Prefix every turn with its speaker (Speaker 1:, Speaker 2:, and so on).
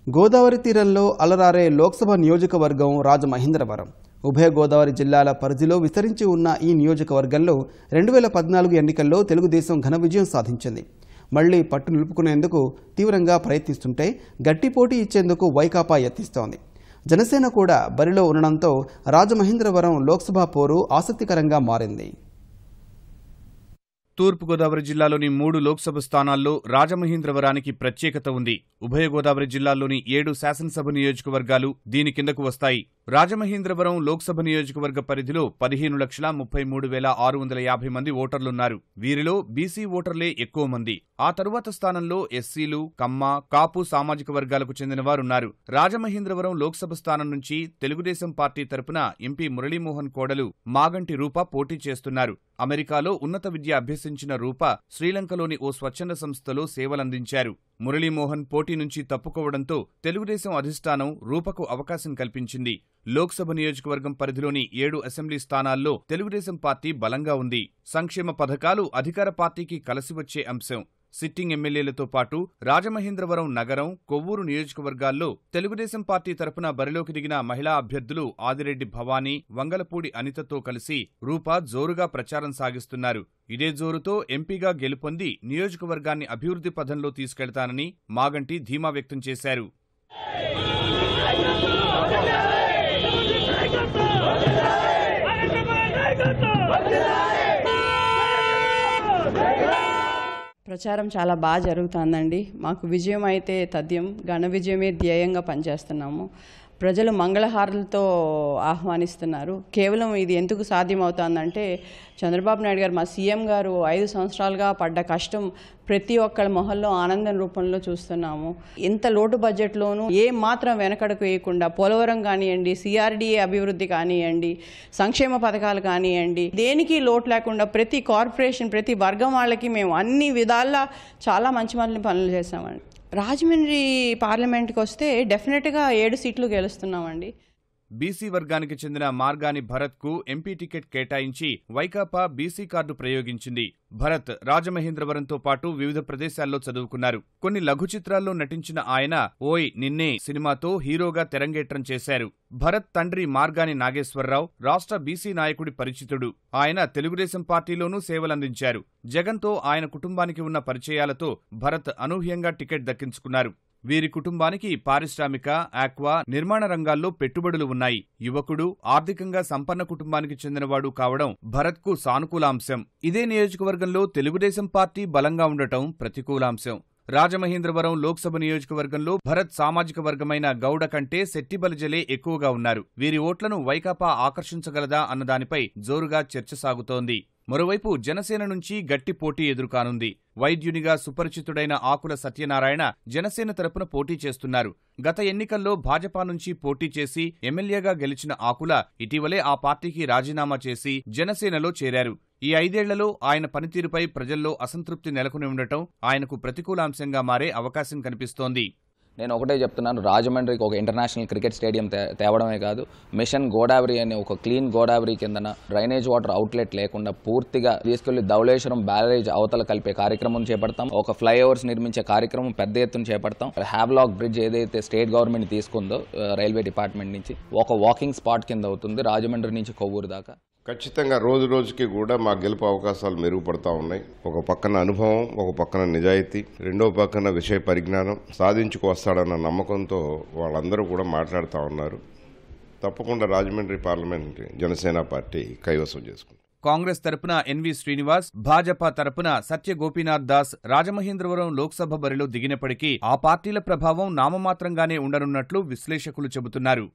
Speaker 1: గోదావరి తీరంలో అలరారే లోక్సభ నియోజకవర్గం రాజమహేంద్రవరం. ఉభయ గోదావరి జిల్లాల పరిధిలో విస్తరించి ఉన్న ఈ నియోజకవర్గంలో 2014 ఎన్నికల్లో తెలుగుదేశం ఘన విజయం సాధించింది. మళ్లీ పట్టు నిలుపుకునేందుకు తీవ్రంగా ప్రయత్నిస్తుంటే గట్టి పోటీ ఇచ్చేందుకు వైకాపా యత్నిస్తోంది. జనసేన కూడా బరిలో ఉండడంతో రాజమహేంద్రవరం లోక్సభ పోరు ఆసక్తికరంగా మారింది.
Speaker 2: తూర్పుగోదావరి జిల్లాలోని 3 లోక్సభ స్థానాల్లో రాజమహేంద్రవరానికి ప్రత్యేకత ఉంది. ఉభయ గోదావరి జిల్లాల్లోని 7 శాసనసభ నియోజకవర్గాలు దీని కిందకు వస్తాయి. రాజమహేంద్రవరం లోక్సభ నియోజకవర్గ పరిధిలో 15,33,650 మంది ఓటర్లున్నారు. వీరిలో బీసీ ఓటర్లే ఎక్కువ మంది. ఆ తరువాత స్థానంలో ఎస్సీలు, కమ్మ, కాపు సామాజిక వర్గాలకు చెందినవారున్నారు. రాజమహేంద్రవరం లోక్సభ స్థానం నుంచి తెలుగుదేశం పార్టీ తరపున ఎంపీ మురళీమోహన్ కోడలు మాగంటి రూప పోటీ చేస్తున్నారు. అమెరికాలో ఉన్నత విద్య అభ్యసించిన రూప శ్రీలంకలోని ఓ స్వచ్ఛంద సంస్థలో సేవలందించారు. మురళీమోహన్ పోటీ నుంచి తప్పుకోవడంతో తెలుగుదేశం అధిష్టానం రూపకు అవకాశం కల్పించింది. లోక్సభ నియోజకవర్గం పరిధిలోని 7 అసెంబ్లీ స్థానాల్లో తెలుగుదేశం పార్టీ బలంగా ఉంది. సంక్షేమ పథకాలు అధికార పార్టీకి కలిసివచ్చే అంశం. సిట్టింగ్ ఎమ్మెల్యేలతో పాటు రాజమహేంద్రవరం నగరం, కొవ్వూరు నియోజకవర్గాల్లో తెలుగుదేశం పార్టీ తరపున బరిలోకి దిగిన మహిళా అభ్యర్థులు ఆదిరెడ్డి భవానీ, వంగలపూడి అనితతో కలిసి రూప జోరుగా ప్రచారం సాగిస్తున్నారు. ఇదే జోరుతో ఎంపీగా గెలుపొంది నియోజకవర్గాన్ని అభివృద్ధి పథంలో తీసుకెళ్తానని మాగంటి ధీమా వ్యక్తం చేశారు.
Speaker 3: ప్రచారం చాలా బాగా జరుగుతుందండి. మాకు విజయం అయితే తథ్యం, ఘన విజయమే ధ్యేయంగా పనిచేస్తున్నాము. ప్రజలు మంగళహారులతో ఆహ్వానిస్తున్నారు. కేవలం ఇది ఎందుకు సాధ్యమవుతుందంటే చంద్రబాబు నాయుడు గారు, మా సీఎం గారు 5 సంవత్సరాలుగా పడ్డ కష్టం ప్రతి ఒక్కళ్ళ మొహంలో ఆనందం రూపంలో చూస్తున్నాము. ఇంత లోటు బడ్జెట్లోనూ ఏ మాత్రం వెనకడుగు వేయకుండా పోలవరం కానివ్వండి, సిఆర్డీఏ అభివృద్ధి కానివ్వండి, సంక్షేమ పథకాలు కానివ్వండి, దేనికి లోటు లేకుండా ప్రతి కార్పొరేషన్, ప్రతి వర్గం వాళ్ళకి మేము అన్ని విధాలా చాలా మంచి పనులు చేస్తామండి. రాజమండ్రి పార్లమెంట్కి వస్తే డెఫినెట్గా 7 సీట్లు గెలుస్తున్నామండి.
Speaker 2: బీసీ వర్గానికి చెందిన మార్గాని భరత్కు ఎంపీ టికెట్ కేటాయించి వైకాపా బీసీ కార్డు ప్రయోగించింది. భరత్ రాజమహేంద్రవరంతో పాటు వివిధ ప్రదేశాల్లో చదువుకున్నారు. కొన్ని లఘు చిత్రాల్లో నటించిన ఆయన ఓయ్ నిన్నే సినిమాతో హీరోగా తెరంగేట్రం చేశారు. భరత్ తండ్రి మార్గాని నాగేశ్వరరావు రాష్ట్ర బీసీ నాయకుడి పరిచితుడు. ఆయన తెలుగుదేశం పార్టీలోనూ సేవలందించారు. జగన్తో ఆయన కుటుంబానికి ఉన్న పరిచయాలతో భరత్ అనూహ్యంగా టికెట్ దక్కించుకున్నారు. వీరి కుటుంబానికి పారిశ్రామిక, ఆక్వా, నిర్మాణ రంగాల్లో పెట్టుబడులు ఉన్నాయి. యువకుడు, ఆర్థికంగా సంపన్న కుటుంబానికి చెందినవాడు కావడం భరత్కు సానుకూలాంశం. ఇదే నియోజకవర్గంలో తెలుగుదేశం పార్టీ బలంగా ఉండటం ప్రతికూలాంశం. రాజమహేంద్రవరం లోక్సభ నియోజకవర్గంలో భరత్ సామాజిక వర్గమైన గౌడ కంటే శెట్టిబలిజలే ఎక్కువగా ఉన్నారు. వీరి ఓట్లను వైకాపా ఆకర్షించగలదా అన్నదానిపై జోరుగా చర్చ సాగుతోంది. మరోవైపు జనసేన నుంచి గట్టి పోటీ ఎదురుకానుంది. వైద్యునిగా సుపరిచితుడైన ఆకుల సత్యనారాయణ జనసేన తరపున పోటీ చేస్తున్నారు. గత ఎన్నికల్లో భాజపా నుంచి పోటీ చేసి ఎమ్మెల్యేగా గెలిచిన ఆకుల ఇటీవలే ఆ పార్టీకి రాజీనామా చేసి జనసేనలో చేరారు. ఈ 5 ఏళ్లలో ఆయన పనితీరుపై ప్రజల్లో అసంతృప్తి నెలకొని ఉండటం ఆయనకు ప్రతికూలాంశంగా మారే అవకాశం కనిపిస్తోంది.
Speaker 4: నేను ఒకటే చెప్తున్నాను, రాజమండ్రికి ఒక ఇంటర్నేషనల్ క్రికెట్ స్టేడియం తేవడమే కాదు, మిషన్ గోదావరి అనే ఒక క్లీన్ గోదావరి కిందన డ్రైనేజ్ వాటర్ అవుట్లెట్ లేకుండా పూర్తిగా తీసుకెళ్లి ధవళేశ్వరం బ్యారేజ్ అవతల కలిపే కార్యక్రమం చేపడతాం. ఒక ఫ్లైఓవర్స్ నిర్మించే కార్యక్రమం పెద్ద ఎత్తున చేపడతాం. హ్యావ్లాక్ బ్రిడ్జ్ ఏదైతే స్టేట్ గవర్నమెంట్ తీసుకుందో రైల్వే డిపార్ట్మెంట్ నుంచి ఒక వాకింగ్ స్పాట్ కింద అవుతుంది రాజమండ్రి నుంచి కొవ్వూరు దాకా.
Speaker 5: ఖచ్చితంగా రోజు రోజుకి కూడా మా గెలుపు అవకాశాలు మెరుగుపడతా ఉన్నాయి. ఒక పక్కన అనుభవం, ఒక పక్కన నిజాయితీ, రెండో పక్కన విషయ పరిజ్ఞానం సాధించుకొస్తాడన్న నమ్మకంతో వాళ్ళందరూ కూడా మాట్లాడుతూ ఉన్నారు. తప్పకుండా రాజమండ్రి పార్లమెంట్ జనసేన పార్టీ కైవసం చేసుకుంది.
Speaker 2: కాంగ్రెస్ తరపున ఎన్వి శ్రీనివాస్, భాజపా తరపున సత్య గోపీనాథ్ దాస్ రాజమహేంద్రవరం లోక్సభ బరిలో దిగినప్పటికీ ఆ పార్టీల ప్రభావం నామమాత్రంగానే ఉండనున్నట్లు విశ్లేషకులు చెబుతున్నారు.